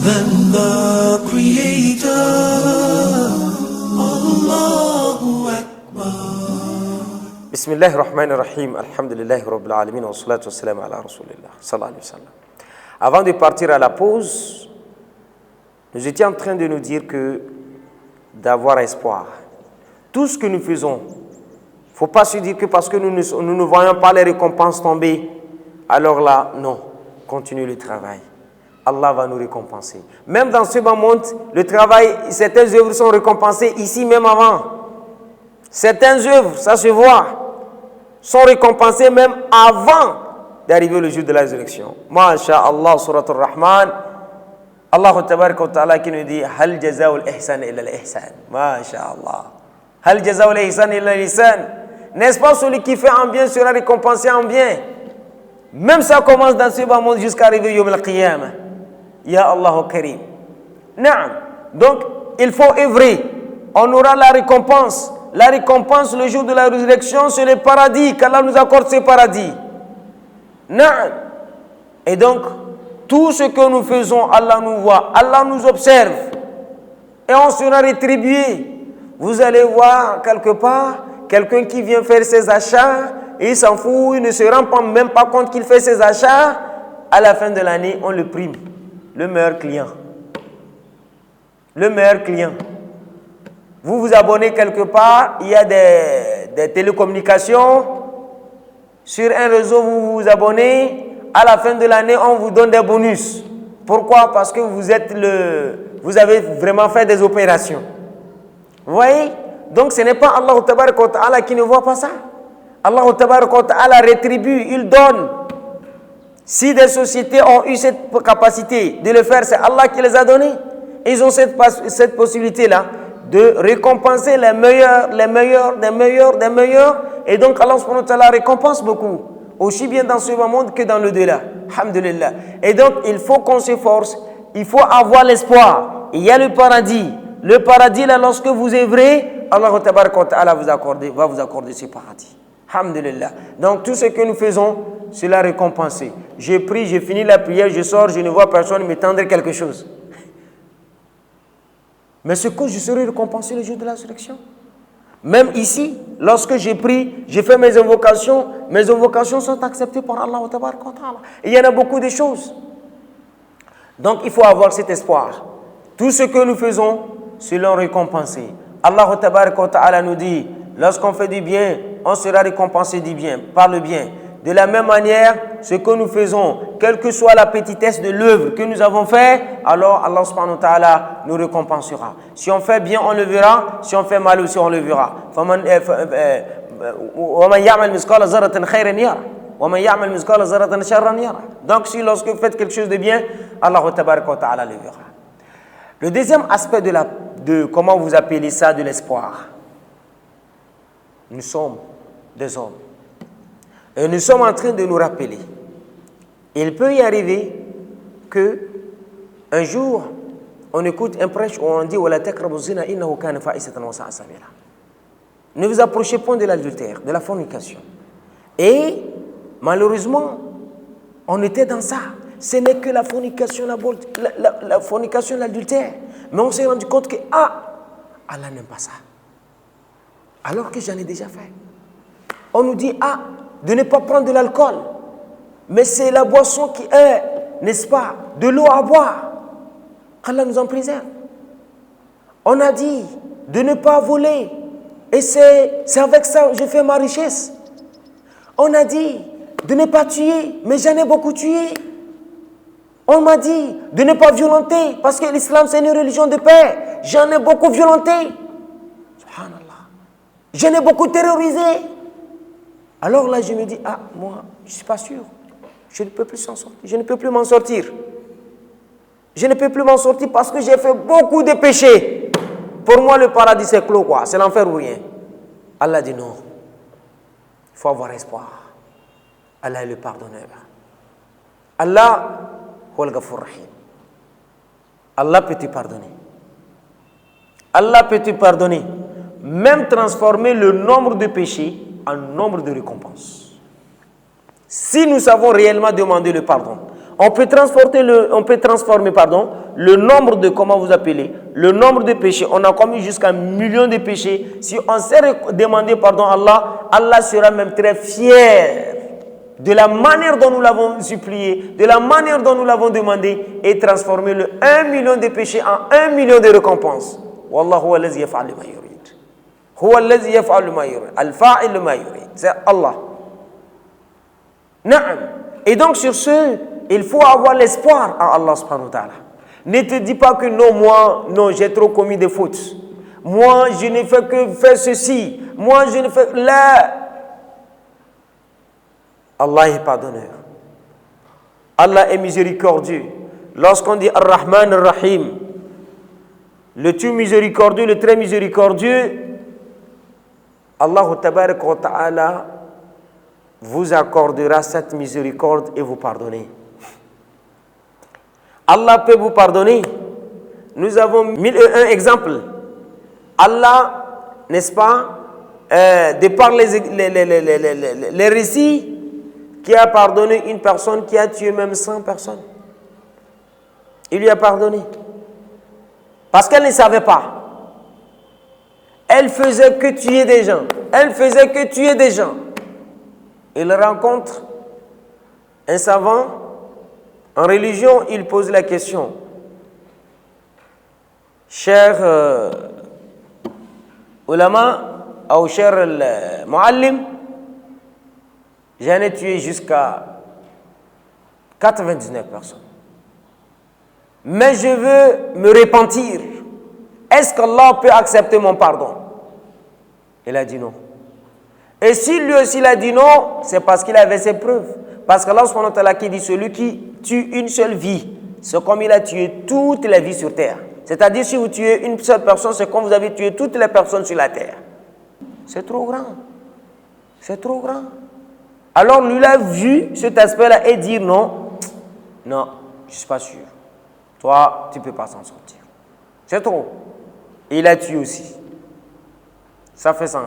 than the Creator. Allahu Akbar. Bismillahir Rahmanir Rahim. Alhamdulillahi Rabbil Alamin. Wa salatu wa salam ala Rasulillah sallallahu alayhi wa sallam. Avant de partir à la pause, nous étions en train de nous dire que d'avoir espoir. Tout ce que nous faisons, il ne faut pas se dire que parce que nous ne voyons pas les récompenses tomber, alors là, non, continue le travail. Allah va nous récompenser. Même dans ce bas monde, le travail, certaines œuvres sont récompensées ici même avant. Certaines œuvres, ça se voit, sont récompensées même avant d'arriver le jour de la résurrection. Masha'Allah, surat al-Rahman, Allah tabaraka wa ta'ala qui nous dit Hal jaza'ul ihsan illa al-ihsan. Masha'Allah. Hal jaza'ul ihsan illa al-ihsan. N'est-ce pas celui qui fait un bien sera récompensé en bien? Même ça commence dans ce bas monde jusqu'à arriver Yom al-Qiyamah. Ya Allahu Karim. Naam. Donc, il faut œuvrer. On aura la récompense. La récompense le jour de la résurrection, c'est le paradis. Qu'Allah nous accorde ce paradis. Naam. Et donc, tout ce que nous faisons, Allah nous voit. Allah nous observe. Et on sera rétribué. Vous allez voir quelque part quelqu'un qui vient faire ses achats et il s'en fout, il ne se rend même pas compte qu'il fait ses achats. À la fin de l'année, on le prime. Le meilleur client. Le meilleur client. Vous vous abonnez quelque part, il y a des télécommunications. Sur un réseau, vous vous abonnez. À la fin de l'année, on vous donne des bonus. Pourquoi? Parce que vous avez vraiment fait des opérations. Vous voyez? Donc ce n'est pas Allah Tabaraka wa Ta'ala qui ne voit pas ça. Allah Tabaraka wa Ta'ala rétribue, il donne. Si des sociétés ont eu cette capacité de le faire, c'est Allah qui les a donnés. Ils ont cette possibilité-là de récompenser les meilleurs, des meilleurs. Et donc Allah subhanahu wa ta'ala récompense beaucoup. Aussi bien dans ce monde que dans le delà. Alhamdulillah. Et donc il faut qu'on s'efforce, il faut avoir l'espoir. Il y a le paradis. Le paradis, là, lorsque vous œuvrez, Allah va vous accorder ce paradis. Alhamdulillah. Donc tout ce que nous faisons, c'est la récompensé. J'ai pris, j'ai fini la prière, je sors, je ne vois personne me tendre quelque chose. Mais ce que je serai récompensé le jour de la résurrection. Même ici, lorsque j'ai pris, j'ai fait mes invocations sont acceptées par Allah. Et il y en a beaucoup de choses. Donc il faut avoir cet espoir. Tout ce que nous faisons, c'est l'on récompensé. Allah nous dit, lorsqu'on fait du bien, on sera récompensé du bien, par le bien. De la même manière, ce que nous faisons, quelle que soit la petitesse de l'œuvre que nous avons fait, alors Allah subhanahu wa ta'ala nous récompensera. Si on fait bien, on le verra. Si on fait mal aussi, on le verra. Donc, si lorsque vous faites quelque chose de bien, Allah ta'ala le verra. Le deuxième aspect de comment vous appelez ça, de l'espoir. Nous sommes des hommes. Et nous sommes en train de nous rappeler. Il peut y arriver que un jour, on écoute un prêche où on dit ne vous approchez point de l'adultère, de la fornication. Et malheureusement, on était dans ça. Ce n'est que la fornication, la fornication, l'adultère. Mais on s'est rendu compte que Allah n'aime pas ça. Alors que j'en ai déjà fait. On nous dit de ne pas prendre de l'alcool. Mais c'est la boisson qui est, n'est-ce pas, de l'eau à boire. Allah nous en préserve. On a dit de ne pas voler. Et c'est avec ça que je fais ma richesse. On a dit de ne pas tuer, mais j'en ai beaucoup tué. On m'a dit de ne pas violenter, parce que l'islam c'est une religion de paix. J'en ai beaucoup violenté. Subhanallah. J'en ai beaucoup terrorisé. Alors là, je me dis, moi, je ne suis pas sûr. Je ne peux plus s'en sortir. Je ne peux plus m'en sortir. Je ne peux plus m'en sortir parce que j'ai fait beaucoup de péchés. Pour moi, le paradis, c'est clos, quoi. C'est l'enfer ou rien. Allah dit non. Il faut avoir espoir. Allah est le pardonneur. Allah, Allah peut te pardonner. Allah peut te pardonner. Même transformer le nombre de péchés en nombre de récompenses. Si nous savons réellement demander le pardon, on peut transformer le nombre de, comment vous appelez, le nombre de péchés, on a commis jusqu'à 1 million de péchés. Si on sait demander pardon à Allah, Allah sera même très fier de la manière dont nous l'avons supplié, de la manière dont nous l'avons demandé, et transformer le 1 million de péchés en 1 million de récompenses. Wallahu huwa allazi yaf'alu ma yurid. Huwa allazi yaf'alu ma yurid. Al-fa'ilu ma yurid. C'est Allah. Naam. Et donc sur ce, il faut avoir l'espoir en Allah subhanahu wa ta'ala. Ne te dis pas que non, moi, non, j'ai trop commis des fautes. Moi, je ne fais que faire ceci. Moi, je ne fais... Là, Allah est pardonneur. Allah est miséricordieux. Lorsqu'on dit Ar-Rahman Ar-Rahim, le tout miséricordieux, le très miséricordieux, Allah tabarak wa ta'ala vous accordera cette miséricorde et vous pardonner. Allah peut vous pardonner. Nous avons 1001 exemples. Allah, n'est-ce pas, de par les récits, qui a pardonné une personne qui a tué même 100 personnes. Il lui a pardonné. Parce qu'elle ne savait pas. Elle faisait que tuer des gens. Elle faisait que tuer des gens. Il rencontre un savant en religion, il pose la question. Cher ulama ou cher muallim, j'en ai tué jusqu'à 99 personnes. Mais je veux me repentir. Est-ce qu'Allah peut accepter mon pardon? Il a dit non. Et si lui aussi il a dit non, c'est parce qu'il avait ses preuves. Parce qu'Allah subhanahu wa ta'ala qui dit celui qui tue une seule vie, c'est comme il a tué toutes les vies sur terre. C'est-à-dire si vous tuez une seule personne, c'est comme vous avez tué toutes les personnes sur la terre. C'est trop grand. C'est trop grand. Alors lui il a vu cet aspect-là et dit non, non, je ne suis pas sûr. Toi, tu ne peux pas s'en sortir. C'est trop. Et il a tué aussi. Ça fait 100.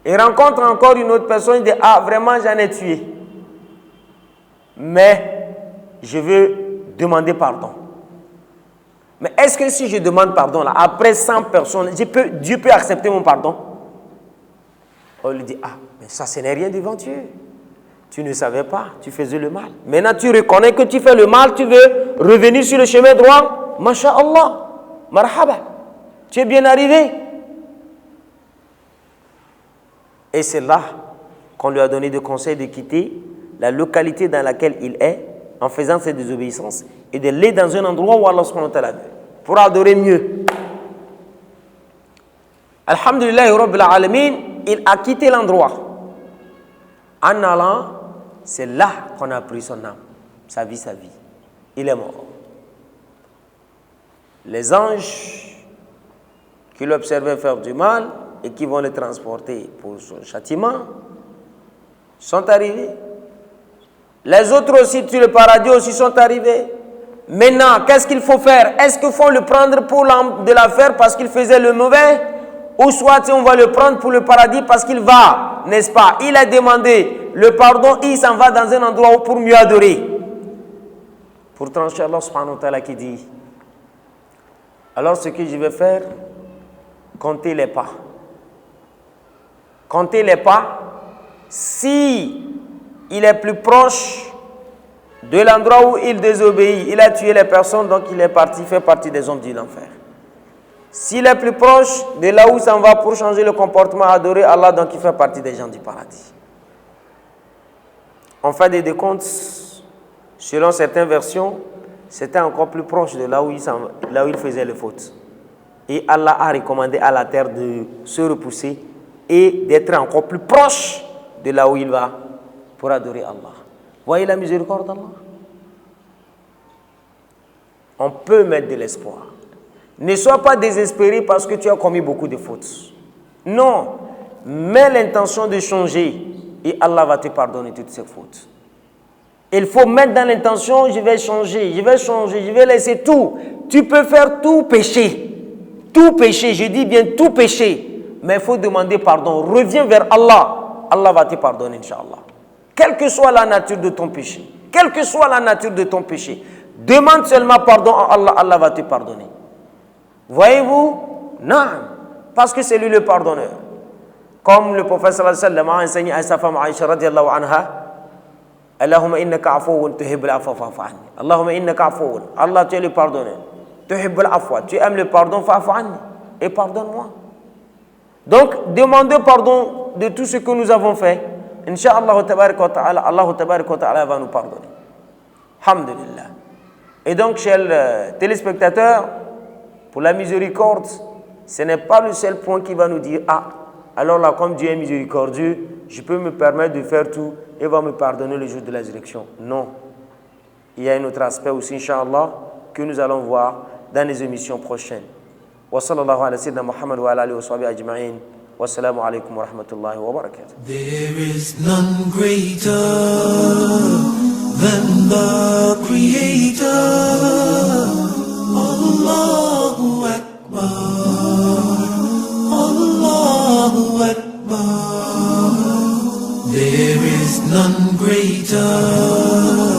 Il rencontre encore une autre personne, il dit ah vraiment j'en ai tué. Mais je veux demander pardon. Mais est-ce que si je demande pardon, là, après 100 personnes, Dieu peut accepter mon pardon? On lui dit, ah, mais ça, ce n'est rien devant Dieu. Tu ne savais pas, tu faisais le mal. Maintenant, tu reconnais que tu fais le mal, tu veux revenir sur le chemin droit. Masha'Allah, marhaba, tu es bien arrivé. Et c'est là qu'on lui a donné des conseils de quitter la localité dans laquelle il est, en faisant cette désobéissance, et de l'aller dans un endroit où Allah subhanahu wa ta'ala veut, pour adorer mieux. Alhamdulillah Rabbil Alamin, il a quitté l'endroit. En allant, c'est là qu'on a pris son âme, sa vie. Il est mort. Les anges qui l'observaient faire du mal et qui vont le transporter pour son châtiment sont arrivés. Les autres aussi sur le paradis aussi sont arrivés. Maintenant, qu'est-ce qu'il faut faire? Est-ce qu'il faut le prendre pour de l'affaire parce qu'il faisait le mauvais? Ou soit on va le prendre pour le paradis parce qu'il va, n'est-ce pas? Il a demandé le pardon, il s'en va dans un endroit pour mieux adorer. Pour trancher, Allah subhanahu wa ta'ala qui dit, alors ce que je vais faire, comptez les pas. Comptez les pas. Si il est plus proche de l'endroit où il désobéit, il a tué les personnes, donc il est parti, fait partie des hommes de l'enfer. S'il est plus proche de là où il s'en va pour changer le comportement, adorer Allah, donc il fait partie des gens du paradis. On fait des décomptes, selon certaines versions, c'était encore plus proche de là où il faisait les fautes. Et Allah a recommandé à la terre de se repousser et d'être encore plus proche de là où il va pour adorer Allah. Voyez la miséricorde d'Allah. On peut mettre de l'espoir. Ne sois pas désespéré parce que tu as commis beaucoup de fautes. Non, mets l'intention de changer et Allah va te pardonner toutes ces fautes. Il faut mettre dans l'intention, je vais changer, je vais laisser tout. Tu peux faire tout péché. Tout péché, je dis bien tout péché. Mais il faut demander pardon. Reviens vers Allah. Allah va te pardonner, Inch'Allah. Quelle que soit la nature de ton péché. Quelle que soit la nature de ton péché. Demande seulement pardon à Allah, Allah va te pardonner. Voyez-vous? Non, parce que c'est lui le pardonneur. Comme le prophète sallallahu alayhi wa sallam a enseigné à sa femme Aïcha radiallahu anha, Allahumma innaka afoun tuhibbul afwa fa'fu anni. Allahumma innaka afoun. Allah, tu es le pardonneur. Tuhibbul afwa. Tu aimes le pardon, fa'fu anni. Et pardonne-moi. Donc, demandez pardon de tout ce que nous avons fait. Inch'Allah, Allah ta'ala va nous pardonner. Alhamdulillah. Et donc, chers téléspectateurs, pour la miséricorde, ce n'est pas le seul point qui va nous dire, ah, alors là, comme Dieu est miséricordieux, je peux me permettre de faire tout et va me pardonner le jour de la résurrection. Non. Il y a un autre aspect aussi, Inch'Allah, que nous allons voir dans les émissions prochaines. Wa sallallahu ala sayyidina Muhammad wa ala alihi wa sahbihi ajma'in. Wassalamu alaikum wa rahmatullahi wa barakatuh. There is none greater than the Creator. Allahu Akbar. Allahu Akbar. There is none greater